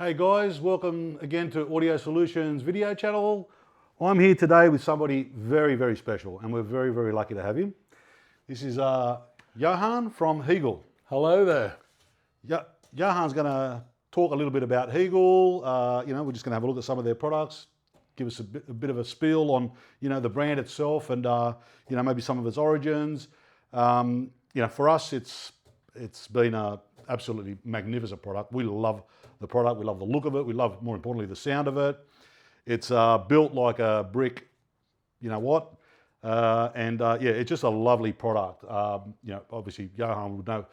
Hey guys, welcome again to Audio Solutions video channel. I'm here today with somebody very, very special and we're very, very lucky to have him. This is Johan from Hegel. Hello there. Johan's going to talk a little bit about Hegel. We're just going to have a look at some of their products, give us a bit of a spiel on, the brand itself and, maybe some of its origins. For us, it's been a absolutely magnificent product. We love the product, we love the look of it, we love, more importantly, the sound of it. It's built like a brick, it's just a lovely product. Obviously Johan would know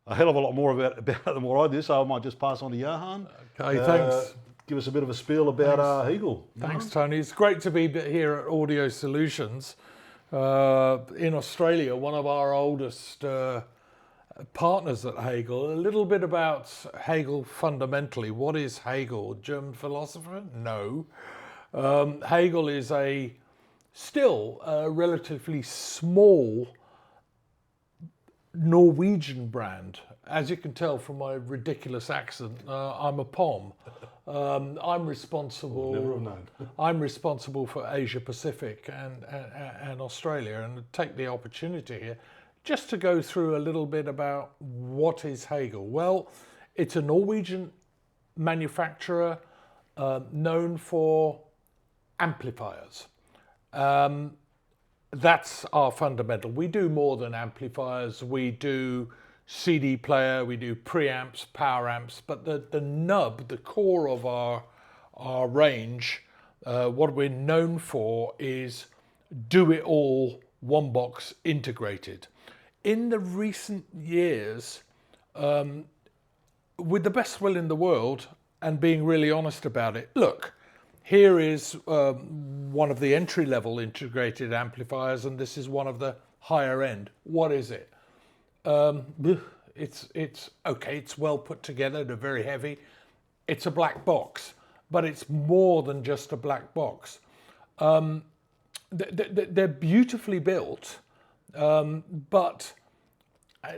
a hell of a lot more about it than what I do, so I might just pass on to Johan. Okay, thanks. Give us a bit of a spiel about Hegel. Thanks, Tony. It's great to be here at Audio Solutions in Australia, one of our oldest partners at Hegel. A little bit about Hegel fundamentally. What is Hegel? German philosopher? No. Hegel is still a relatively small Norwegian brand. As you can tell from my ridiculous accent, I'm a POM. I'm responsible for Asia Pacific and Australia, and take the opportunity here just to go through a little bit about what is Hegel. Well, it's a Norwegian manufacturer known for amplifiers. That's our fundamental. We do more than amplifiers. We do CD player, we do preamps, power amps, but the nub, the core of our range, what we're known for is do it all, one box integrated. In the recent years, with the best will in the world and being really honest about it, look, here is one of the entry-level integrated amplifiers, and this is one of the higher end. What is it? It's okay, it's well put together, they're very heavy. It's a black box, but it's more than just a black box. They're beautifully built, but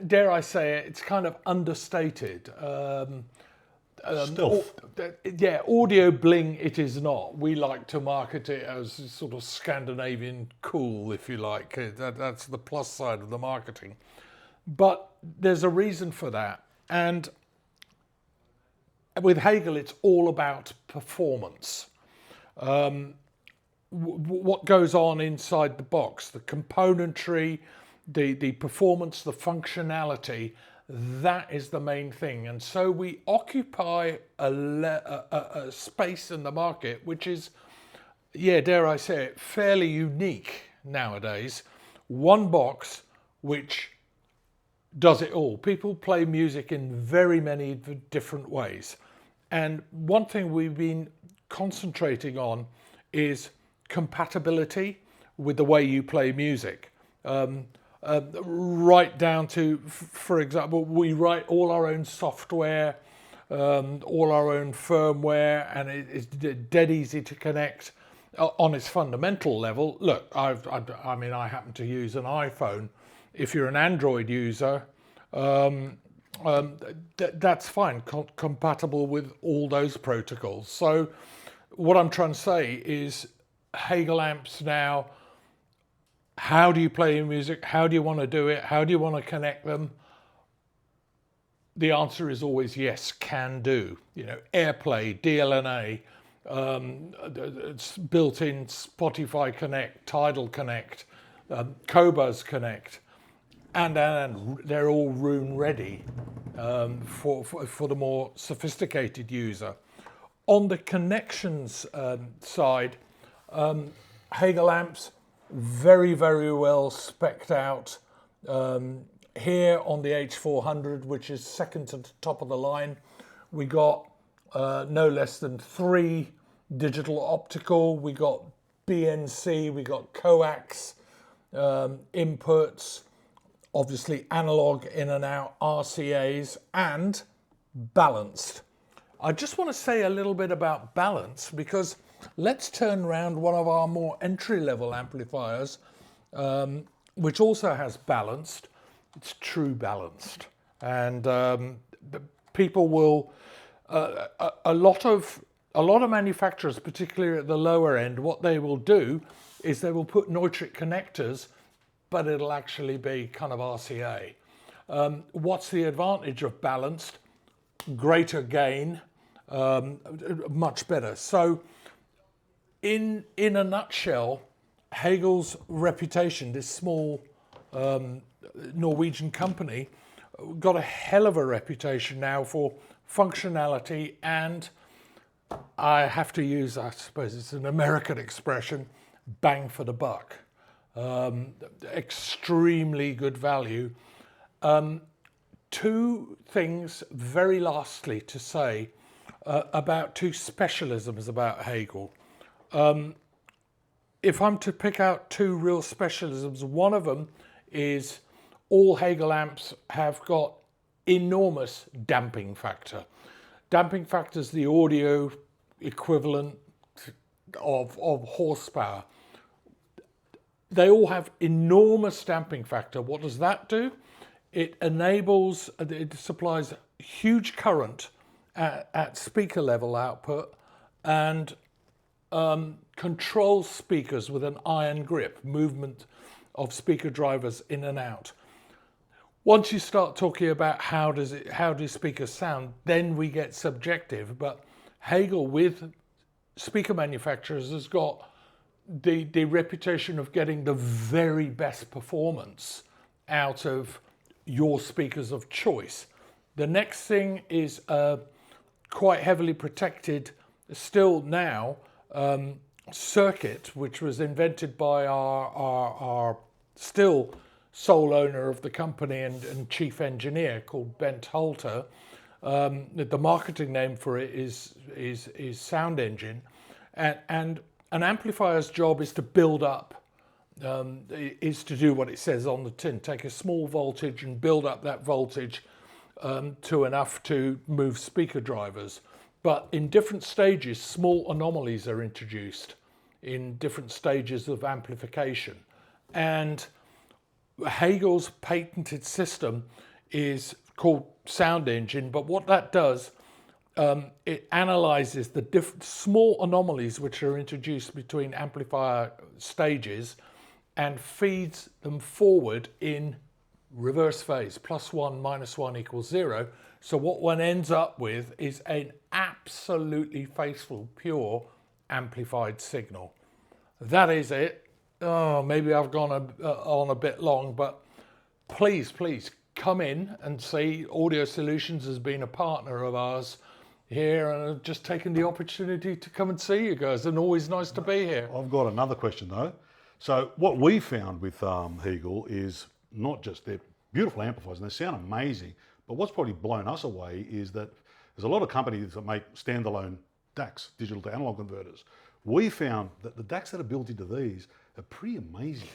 dare I say it, it's kind of understated. Audio bling it is not. We like to market it as sort of Scandinavian cool, if you like. That's the plus side of the marketing. But there's a reason for that. And with Hegel, it's all about performance. What goes on inside the box, the componentry, the performance, the functionality, that is the main thing. And so we occupy a space in the market which is, dare I say it, fairly unique nowadays. One box which does it all. People play music in very many different ways. And one thing we've been concentrating on is compatibility with the way you play music. Right down to, for example, we write all our own software, all our own firmware, and it's dead easy to connect on its fundamental level. Look, I happen to use an iPhone. If you're an Android user, that's fine, compatible with all those protocols. So what I'm trying to say is Hegel amps now, how do you play your music? How do you want to do it? How do you want to connect them? The answer is always yes, can do. AirPlay, DLNA, it's built-in Spotify Connect, Tidal Connect, Qobuz Connect, and they're all room ready for the more sophisticated user. On the connections side, Hegel amps, very, very well spec'd out. Here on the H400, which is second to the top of the line, we got no less than 3 digital optical, we got BNC, we got coax inputs, obviously analog in and out, RCAs, and balanced. I just want to say a little bit about balance, because let's turn around one of our more entry-level amplifiers, which also has balanced. It's true balanced. And people will a lot of manufacturers, particularly at the lower end, what they will do is they will put Neutrik connectors, but it'll actually be kind of RCA. What's the advantage of balanced? Greater gain, much better. So in a nutshell, Hegel's reputation, this small Norwegian company, got a hell of a reputation now for functionality and, I have to use, I suppose it's an American expression, bang for the buck. Extremely good value. Two things very lastly to say about two specialisms about Hegel. If I'm to pick out two real specialisms, one of them is all Hegel amps have got enormous damping factor. Damping factor is the audio equivalent of horsepower. They all have enormous damping factor. What does that do? It supplies huge current at speaker level output and controls speakers with an iron grip, movement of speaker drivers in and out. Once you start talking about how do speakers sound, then we get subjective. But Hegel, with speaker manufacturers, has got the reputation of getting the very best performance out of your speakers of choice. The next thing is quite heavily protected still now circuit, which was invented by our still sole owner of the company and chief engineer, called Bent Holter. The marketing name for it is Sound Engine, and an amplifier's job is to build up, is to do what it says on the tin, take a small voltage and build up that voltage to enough to move speaker drivers. But in different stages, small anomalies are introduced in different stages of amplification. And Hegel's patented system is called Sound Engine, but what that does, it analyzes the different small anomalies which are introduced between amplifier stages and feeds them forward in reverse phase, +1 -1 = 0. So what one ends up with is an absolutely faithful, pure amplified signal. That is it. Oh, maybe I've gone on a bit long, but please come in and see. Audio Solutions has been a partner of ours here, and I've just taken the opportunity to come and see you guys, and always nice to be here. I've got another question though. So what we found with Hegel is not just they're beautiful amplifiers and they sound amazing, but what's probably blown us away is that there's a lot of companies that make standalone DACs, digital to analog converters. We found that the DACs that are built into these are pretty amazing.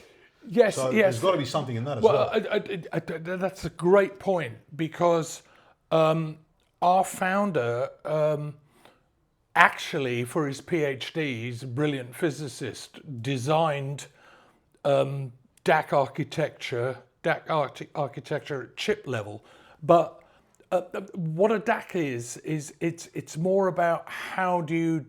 Yes, so yes. There's got to be something in that as well. That's a great point, because our founder actually, for his PhD, he's a brilliant physicist, designed DAC architecture at chip level. But what a DAC is it's more about how do you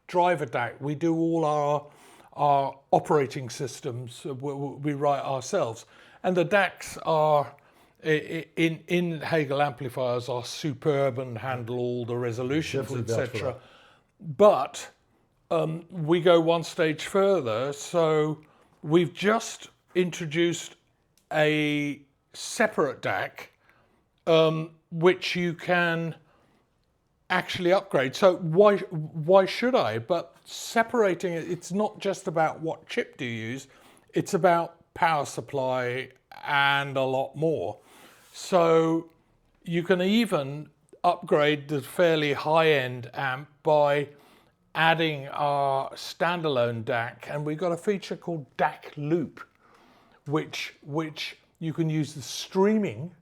drive a DAC. We do all our operating systems, we write ourselves. And the DACs are, in Hegel amplifiers, are superb and handle all the resolutions, etc. But we go one stage further. So we've just introduced a separate DAC, which you can actually upgrade. So why should I? But separating it, it's not just about what chip do you use, it's about power supply and a lot more. So you can even upgrade the fairly high-end amp by adding our standalone DAC, and we've got a feature called DAC Loop, which you can use the streaming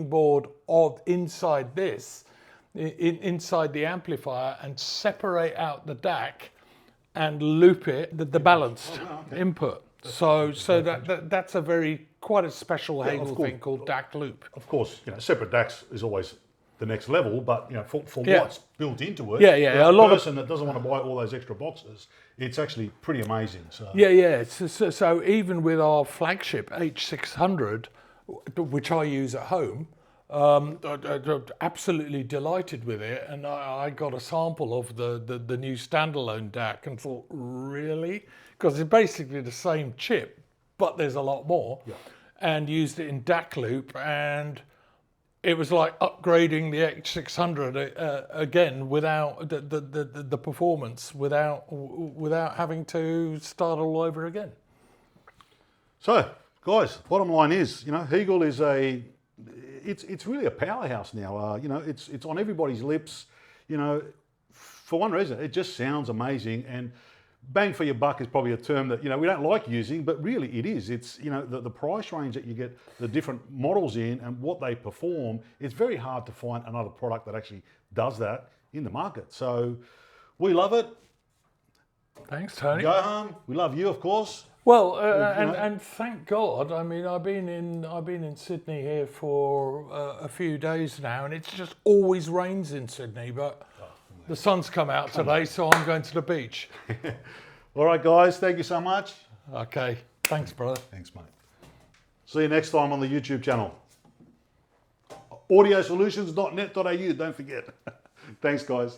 board of inside the amplifier, and separate out the DAC and loop it, the balanced input. So that's quite a special Hegel of course. thing called DAC loop. Of course, separate DACs is always the next level, but for Yeah. what's built into it, Yeah. a A lot of person that doesn't want to buy all those extra boxes, it's actually pretty amazing. So Yeah. So even with our flagship H600, which I use at home, I'm absolutely delighted with it. And I got a sample of the new standalone DAC and thought, really? Because it's basically the same chip, but there's a lot more. Yeah. And used it in DAC loop, and it was like upgrading the H600 again without the performance, without having to start all over again. So, guys, bottom line is, Hegel is it's really a powerhouse now. It's on everybody's lips. For one reason, it just sounds amazing, and bang for your buck is probably a term that we don't like using, but really it is. It's the price range that you get the different models in and what they perform. It's very hard to find another product that actually does that in the market. So we love it. Thanks, Tony. Johan, we love you, of course. Well, and thank God. I mean, I've been in Sydney here for a few days now, and it's just always rains in Sydney. But the sun's come out today, so I'm going to the beach. All right, guys. Thank you so much. Okay. Thanks, brother. Thanks, mate. See you next time on the YouTube channel. Audiosolutions.net.au. Don't forget. Thanks, guys.